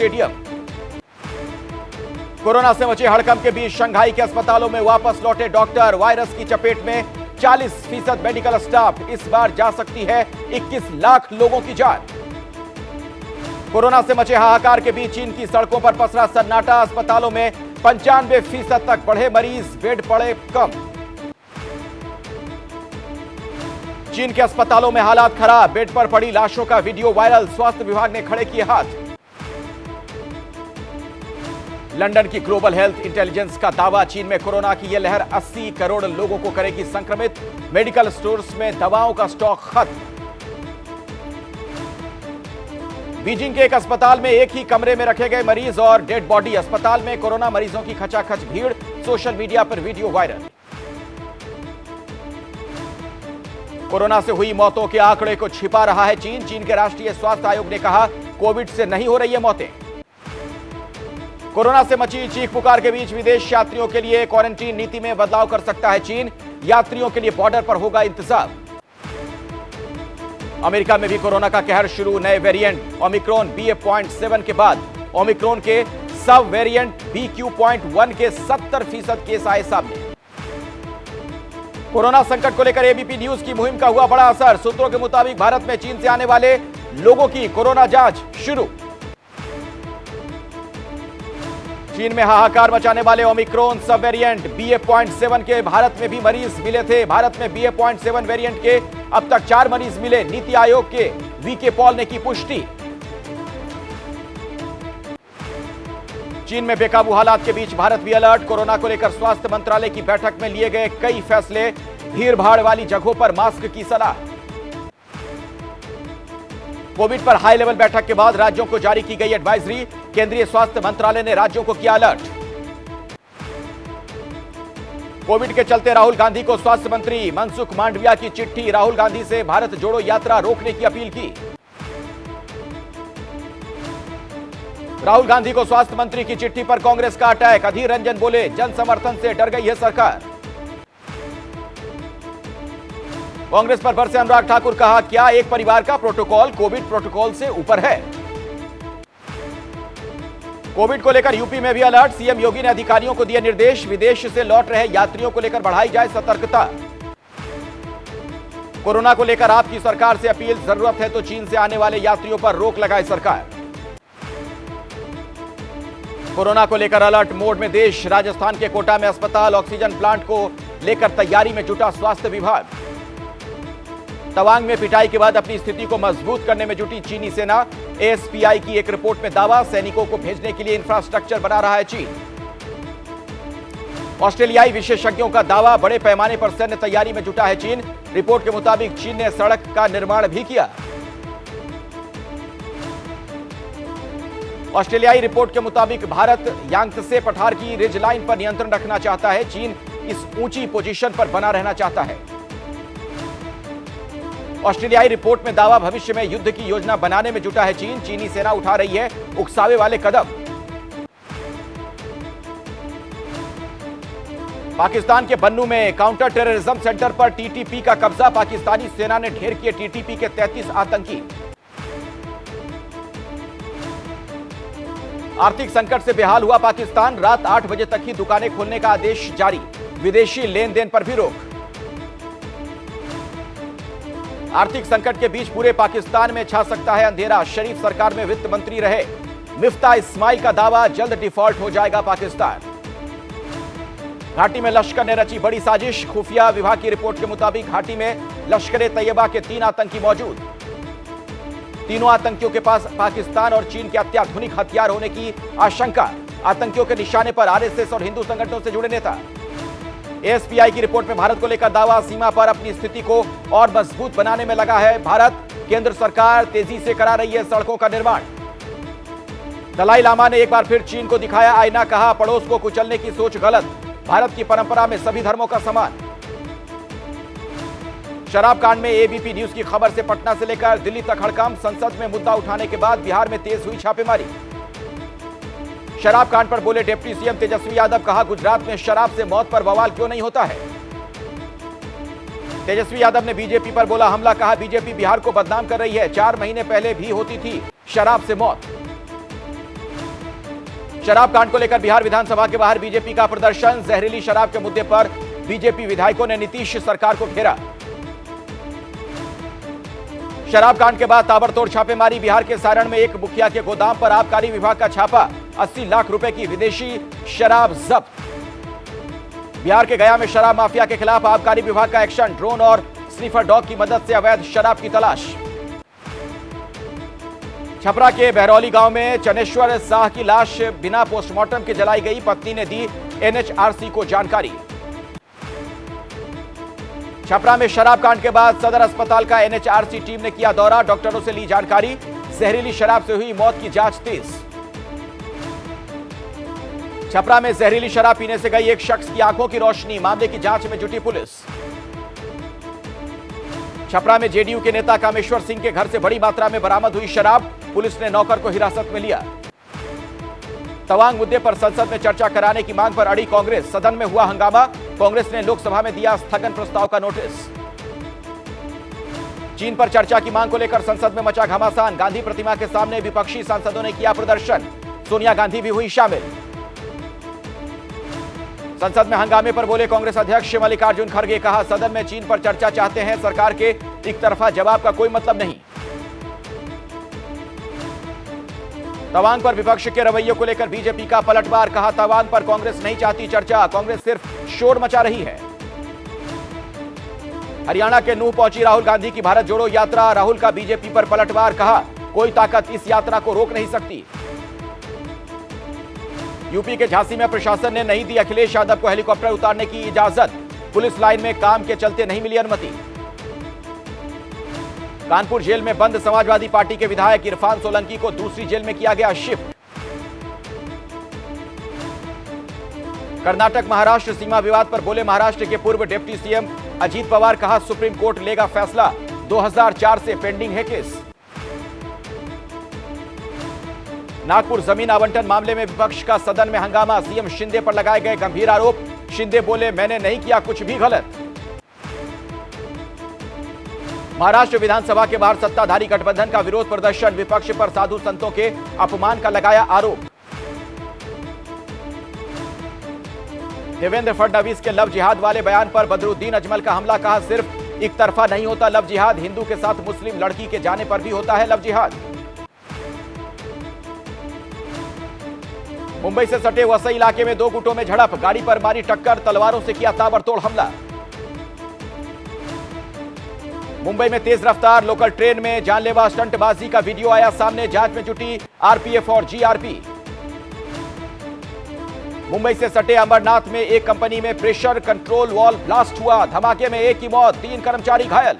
Stadium. Corona से मचे हड़कंप के बीच शंघाई के अस्पतालों में वापस लौटे डॉक्टर। वायरस की चपेट में 40% मेडिकल स्टाफ। इस बार जा सकती है 21 लाख लोगों की जान। कोरोना से मचे हाहाकार के बीच चीन की सड़कों पर पसरा सन्नाटा। अस्पतालों में 95% तक बढ़े मरीज, बेड पड़े कम। चीन के अस्पतालों में हालात खराब, बेड पर पड़ी लाशों का वीडियो वायरल। स्वास्थ्य विभाग ने खड़े किए हाथ। लंदन की ग्लोबल हेल्थ इंटेलिजेंस का दावा, चीन में कोरोना की यह लहर 80 करोड़ लोगों को करेगी संक्रमित। मेडिकल स्टोर्स में दवाओं का स्टॉक खत्म। बीजिंग के एक अस्पताल में एक ही कमरे में रखे गए मरीज और डेड बॉडी। अस्पताल में कोरोना मरीजों की खचाखच भीड़। सोशल मीडिया पर वीडियो वायरल। कोरोना से हुई मौतों के आंकड़े को छिपा रहा है चीन। चीन के राष्ट्रीय स्वास्थ्य आयोग ने कहा, कोविड से नहीं हो रही है मौतें। कोरोना से मची चीख पुकार के बीच विदेश यात्रियों के लिए क्वारंटीन नीति में बदलाव कर सकता है चीन। यात्रियों के लिए बॉर्डर पर होगा इंतजाम। अमेरिका में भी कोरोना का कहर शुरू। नए वेरिएंट ओमिक्रॉन BA.7 के बाद ओमिक्रॉन के सब वेरिएंट BQ.1 के 70% केस आए सामने। कोरोना संकट को लेकर एबीपी न्यूज की मुहिम का हुआ बड़ा असर। सूत्रों के मुताबिक भारत में चीन से आने वाले लोगों की कोरोना जांच शुरू। चीन में हाहाकार मचाने वाले ओमिक्रॉन सब वेरिएंट BA.7 के भारत में भी मरीज मिले थे। भारत में BA.7 वेरिएंट के अब तक 4 मरीज मिले। नीति आयोग के वीके पॉल ने की पुष्टि। चीन में बेकाबू हालात के बीच भारत भी अलर्ट। कोरोना को लेकर स्वास्थ्य मंत्रालय की बैठक में लिए गए कई फैसले। भीड़ भाड़ वाली जगहों पर मास्क की सलाह। कोविड पर हाई लेवल बैठक के बाद राज्यों को जारी की गई एडवाइजरी। केंद्रीय स्वास्थ्य मंत्रालय ने राज्यों को किया अलर्ट। कोविड के चलते राहुल गांधी को स्वास्थ्य मंत्री मनसुख मांडविया की चिट्ठी। राहुल गांधी से भारत जोड़ो यात्रा रोकने की अपील की। राहुल गांधी को स्वास्थ्य मंत्री की चिट्ठी पर कांग्रेस का अटैक। अधीर रंजन बोले, जन समर्थन से डर गई है सरकार। कांग्रेस पर बरसे अनुराग ठाकुर, कहा, क्या एक परिवार का प्रोटोकॉल कोविड प्रोटोकॉल से ऊपर है। कोविड को लेकर यूपी में भी अलर्ट। सीएम योगी ने अधिकारियों को दिए निर्देश। विदेश से लौट रहे यात्रियों को लेकर बढ़ाई जाए सतर्कता। कोरोना को लेकर आपकी सरकार से अपील, जरूरत है तो चीन से आने वाले यात्रियों पर रोक लगाए सरकार। कोरोना को लेकर अलर्ट मोड में देश। राजस्थान के कोटा में अस्पताल ऑक्सीजन प्लांट को लेकर तैयारी में जुटा स्वास्थ्य विभाग। तवांग में पिटाई के बाद अपनी स्थिति को मजबूत करने में जुटी चीनी सेना। एएसपीआई की एक रिपोर्ट में दावा, सैनिकों को भेजने के लिए इंफ्रास्ट्रक्चर बना रहा है चीन। ऑस्ट्रेलियाई विशेषज्ञों का दावा, बड़े पैमाने पर सैन्य तैयारी में जुटा है चीन। रिपोर्ट के मुताबिक चीन ने सड़क का निर्माण भी किया। ऑस्ट्रेलियाई रिपोर्ट के मुताबिक भारत यांगत्से पठार की रिज लाइन पर नियंत्रण रखना चाहता है। चीन इस ऊंची पोजीशन पर बना रहना चाहता है। ऑस्ट्रेलियाई रिपोर्ट में दावा, भविष्य में युद्ध की योजना बनाने में जुटा है चीन। चीनी सेना उठा रही है उकसावे वाले कदम। पाकिस्तान के बन्नू में काउंटर टेररिज्म सेंटर पर टीटीपी का कब्जा। पाकिस्तानी सेना ने ढेर किए टीटीपी के 33 आतंकी। आर्थिक संकट से बेहाल हुआ पाकिस्तान। रात 8 बजे तक ही दुकानें खोलने का आदेश जारी। विदेशी लेन देन पर भी रोक। आर्थिक संकट के बीच पूरे पाकिस्तान में छा सकता है अंधेरा। शरीफ सरकार में वित्त मंत्री रहे मिफ्ता इस्माइल का दावा, जल्द डिफॉल्ट हो जाएगा पाकिस्तान। घाटी में लश्कर ने रची बड़ी साजिश। खुफिया विभाग की रिपोर्ट के मुताबिक घाटी में लश्कर ए तैयबा के 3 आतंकी मौजूद। तीनों आतंकियों के पास पाकिस्तान और चीन के अत्याधुनिक हथियार होने की आशंका। आतंकियों के निशाने पर आरएसएस और हिंदू संगठनों से जुड़े नेता। एएसपीआई की रिपोर्ट में भारत को लेकर दावा, सीमा पर अपनी स्थिति को और मजबूत बनाने में लगा है भारत। केंद्र सरकार तेजी से करा रही है सड़कों का निर्माण। दलाई लामा ने एक बार फिर चीन को दिखाया आईना, कहा, पड़ोस को कुचलने की सोच गलत। भारत की परंपरा में सभी धर्मों का सम्मान। शराब कांड में एबीपी न्यूज की खबर से पटना से लेकर दिल्ली तक हड़कंप। संसद में मुद्दा उठाने के बाद बिहार में तेज हुई छापेमारी। शराब कांड पर बोले डिप्टी सीएम तेजस्वी यादव, कहा, गुजरात में शराब से मौत पर बवाल क्यों नहीं होता है। तेजस्वी यादव ने बीजेपी पर बोला हमला, कहा, बीजेपी बिहार को बदनाम कर रही है। 4 महीने पहले भी होती थी शराब से मौत। शराब कांड को लेकर बिहार विधानसभा के बाहर बीजेपी का प्रदर्शन। जहरीली शराब के मुद्दे पर बीजेपी विधायकों ने नीतीश सरकार को घेरा। शराब कांड के बाद ताबड़तोड़ छापेमारी। बिहार के सारण में एक मुखिया के गोदाम पर आबकारी विभाग का छापा। 80 लाख रुपए की विदेशी शराब जब्त। बिहार के गया में शराब माफिया के खिलाफ आबकारी विभाग का एक्शन। ड्रोन और स्निफर डॉग की मदद से अवैध शराब की तलाश। छपरा के बहरौली गांव में चनेश्वर शाह की लाश बिना पोस्टमार्टम के जलाई गई। पत्नी ने दी एनएचआरसी को जानकारी। छपरा में शराब कांड के बाद सदर अस्पताल का एनएचआरसी टीम ने किया दौरा। डॉक्टरों से ली जानकारी। जहरीली शराब से हुई मौत की जांच तेज। छपरा में जहरीली शराब पीने से गई एक शख्स की आंखों की रोशनी। मामले की जांच में जुटी पुलिस। छपरा में जेडीयू के नेता कामेश्वर सिंह के घर से बड़ी मात्रा में बरामद हुई शराब। पुलिस ने नौकर को हिरासत में लिया। तवांग मुद्दे पर संसद में चर्चा कराने की मांग पर अड़ी कांग्रेस। सदन में हुआ हंगामा। कांग्रेस ने लोकसभा में दिया स्थगन प्रस्ताव का नोटिस। चीन पर चर्चा की मांग को लेकर संसद में मचा घमासान। गांधी प्रतिमा के सामने विपक्षी सांसदों ने किया प्रदर्शन। सोनिया गांधी भी हुई शामिल। संसद में हंगामे पर बोले कांग्रेस अध्यक्ष मल्लिकार्जुन खड़गे। कहा, सदन में चीन पर चर्चा चाहते हैं, सरकार के एक तरफा जवाब का कोई मतलब नहीं। तवांग पर विपक्ष के रवैये को लेकर बीजेपी का पलटवार। कहा, तवांग पर कांग्रेस नहीं चाहती चर्चा, कांग्रेस सिर्फ शोर मचा रही है। हरियाणा के नूह पहुंची राहुल गांधी की भारत जोड़ो यात्रा। राहुल का बीजेपी पर पलटवार। कहा, कोई ताकत इस यात्रा को रोक नहीं सकती। यूपी के झांसी में प्रशासन ने नहीं दी अखिलेश यादव को हेलीकॉप्टर उतारने की इजाजत। पुलिस लाइन में काम के चलते नहीं मिली अनुमति। कानपुर जेल में बंद समाजवादी पार्टी के विधायक इरफान सोलंकी को दूसरी जेल में किया गया शिफ्ट। कर्नाटक महाराष्ट्र सीमा विवाद पर बोले महाराष्ट्र के पूर्व डिप्टी सीएम अजीत पवार। कहा, सुप्रीम कोर्ट लेगा फैसला। 2004 से पेंडिंग है केस। नागपुर जमीन आवंटन मामले में विपक्ष का सदन में हंगामा। सीएम शिंदे पर लगाए गए गंभीर आरोप। शिंदे बोले, मैंने नहीं किया कुछ भी गलत। महाराष्ट्र विधानसभा के बाहर सत्ताधारी गठबंधन का विरोध प्रदर्शन। विपक्ष पर साधु संतों के अपमान का लगाया आरोप। देवेंद्र फडणवीस के लव जिहाद वाले बयान पर बदरुद्दीन अजमल का हमला। कहा, सिर्फ एक तरफा नहीं होता लव जिहाद, हिंदू के साथ मुस्लिम लड़की के जाने पर भी होता है लव जिहाद। मुंबई से सटे वसई इलाके में दो गुटों में झड़प। गाड़ी पर मारी टक्कर, तलवारों से किया ताबड़तोड़ हमला। मुंबई में तेज रफ्तार लोकल ट्रेन में जानलेवा स्टंटबाजी का वीडियो आया सामने। जांच में जुटी आरपीएफ और जीआरपी। मुंबई से सटे अमरनाथ में एक कंपनी में प्रेशर कंट्रोल वॉल्व ब्लास्ट हुआ। धमाके में एक की मौत, 3 कर्मचारी घायल।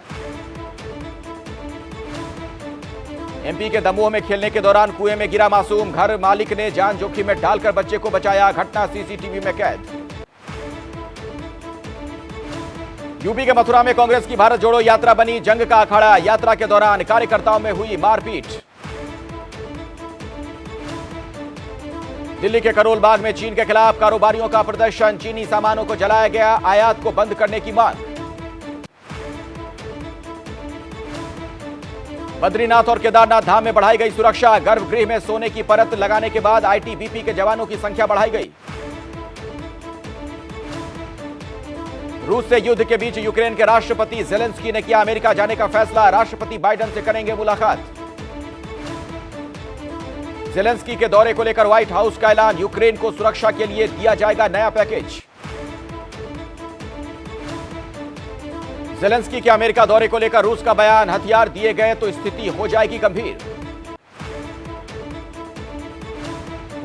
एमपी के दमोह में खेलने के दौरान कुएं में गिरा मासूम। घर मालिक ने जान जोखिम में डालकर बच्चे को बचाया। घटना सीसीटीवी में कैद। यूपी के मथुरा में कांग्रेस की भारत जोड़ो यात्रा बनी जंग का अखाड़ा। यात्रा के दौरान कार्यकर्ताओं में हुई मारपीट। दिल्ली के करोल बाग में चीन के खिलाफ कारोबारियों का प्रदर्शन। चीनी सामानों को जलाया गया। आयात को बंद करने की मांग। बद्रीनाथ और केदारनाथ धाम में बढ़ाई गई सुरक्षा। गर्भगृह में सोने की परत लगाने के बाद आईटीबीपी के जवानों की संख्या बढ़ाई गई। रूस से युद्ध के बीच यूक्रेन के राष्ट्रपति जेलेंस्की ने किया अमेरिका जाने का फैसला। राष्ट्रपति बाइडेन से करेंगे मुलाकात। जेलेंस्की के दौरे को लेकर व्हाइट हाउस का ऐलान। यूक्रेन को सुरक्षा के लिए दिया जाएगा नया पैकेज। जेलेंस्की के अमेरिका दौरे को लेकर रूस का बयान। हथियार दिए गए तो स्थिति हो जाएगी गंभीर।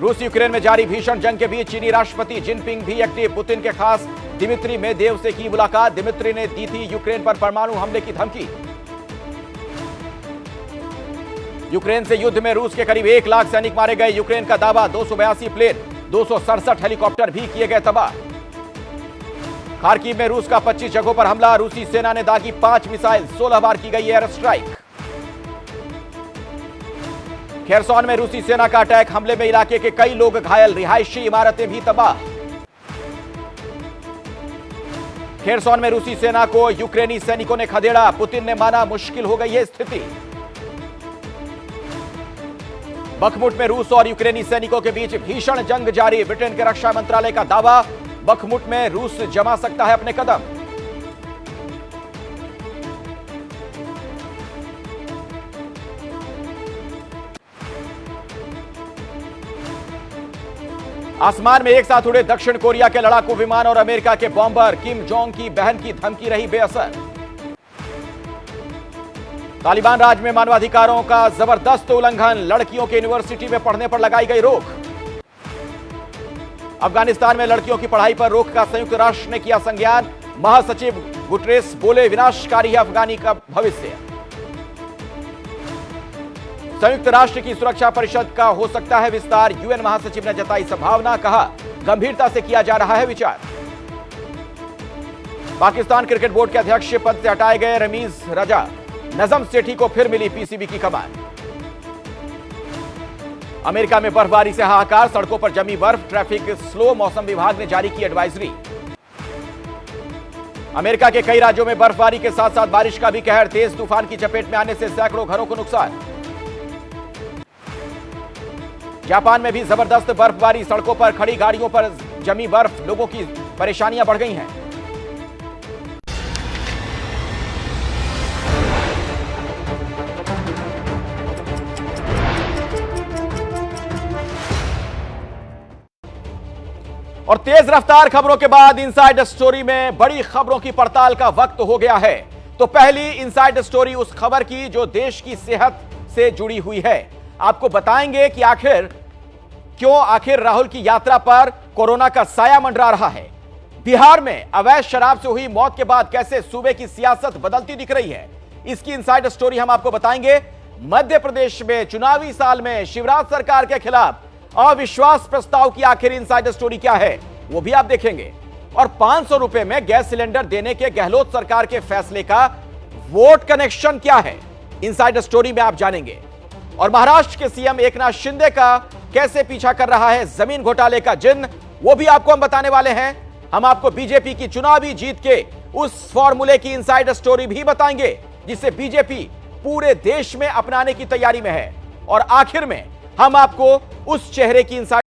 रूस यूक्रेन में जारी भीषण जंग के बीच चीनी राष्ट्रपति जिनपिंग भी एक्टिव। पुतिन के खास दिमित्री मेदवेदेव से की मुलाकात। दिमित्री ने दी थी यूक्रेन पर परमाणु हमले की धमकी। यूक्रेन से युद्ध में रूस के करीब 1 लाख सैनिक मारे गए। यूक्रेन का दावा 282 प्लेन, 267 हेलीकॉप्टर भी किए गए तबाह। खार्किव में रूस का 25 जगहों पर हमला। रूसी सेना ने दागी 5 मिसाइल। 16 बार की गई एयर स्ट्राइक। खेरसौन में रूसी सेना का अटैक। हमले में इलाके के कई लोग घायल। रिहायशी इमारतें भी तबाह। खेरसौन में रूसी सेना को यूक्रेनी सैनिकों ने खदेड़ा। पुतिन ने माना मुश्किल हो गई है स्थिति। बखमुट में रूस और यूक्रेनी सैनिकों के बीच भीषण जंग जारी। ब्रिटेन के रक्षा मंत्रालय का दावा, बखमुट में रूस जमा सकता है अपने कदम। आसमान में एक साथ उड़े दक्षिण कोरिया के लड़ाकू विमान और अमेरिका के बॉम्बर। किम जोंग की बहन की धमकी रही बेअसर। तालिबान राज में मानवाधिकारों का जबरदस्त उल्लंघन। लड़कियों के यूनिवर्सिटी में पढ़ने पर लगाई गई रोक। अफगानिस्तान में लड़कियों की पढ़ाई पर रोक का संयुक्त राष्ट्र ने किया संज्ञान। महासचिव गुटरेस बोले, विनाशकारी है अफगानी का भविष्य। संयुक्त राष्ट्र की सुरक्षा परिषद का हो सकता है विस्तार। यूएन महासचिव ने जताई संभावना, कहा गंभीरता से किया जा रहा है विचार। पाकिस्तान क्रिकेट बोर्ड के अध्यक्ष पद से हटाए गए रमीज रजा। नजम सेठी को फिर मिली पीसीबी की कमान। अमेरिका में बर्फबारी से हाहाकार, सड़कों पर जमी बर्फ, ट्रैफिक स्लो। मौसम विभाग ने जारी की एडवाइजरी। अमेरिका के कई राज्यों में बर्फबारी के साथ साथ बारिश का भी कहर। तेज तूफान की चपेट में आने से सैकड़ों घरों को नुकसान। जापान में भी जबरदस्त बर्फबारी, सड़कों पर खड़ी गाड़ियों पर जमी बर्फ, लोगों की परेशानियां बढ़ गई हैं। और तेज रफ्तार खबरों के बाद इनसाइड स्टोरी में बड़ी खबरों की पड़ताल का वक्त हो गया है। तो पहली इनसाइड स्टोरी उस खबर की जो देश की सेहत से जुड़ी हुई है। आपको बताएंगे कि आखिर राहुल की यात्रा पर कोरोना का साया मंडरा रहा है। बिहार में अवैध शराब से हुई मौत के बाद कैसे सूबे की सियासत बदलती दिख रही है, इसकी इनसाइड स्टोरी हम आपको बताएंगे। मध्य प्रदेश में चुनावी साल में शिवराज सरकार के खिलाफ अविश्वास प्रस्ताव की आखिर इनसाइड स्टोरी क्या है, वो भी आप देखेंगे। और 500 रुपए में गैस सिलेंडर देने के गहलोत सरकार के फैसले का वोट कनेक्शन क्या है, इनसाइड स्टोरी में आप जानेंगे। और महाराष्ट्र के सीएम एकनाथ शिंदे का कैसे पीछा कर रहा है जमीन घोटाले का जिन्न, वो भी आपको हम बताने वाले हैं। हम आपको बीजेपी की चुनावी जीत के उस फॉर्मूले की इनसाइड स्टोरी भी बताएंगे जिसे बीजेपी पूरे देश में अपनाने की तैयारी में है। और आखिर में हम आपको उस चेहरे की इनसाइड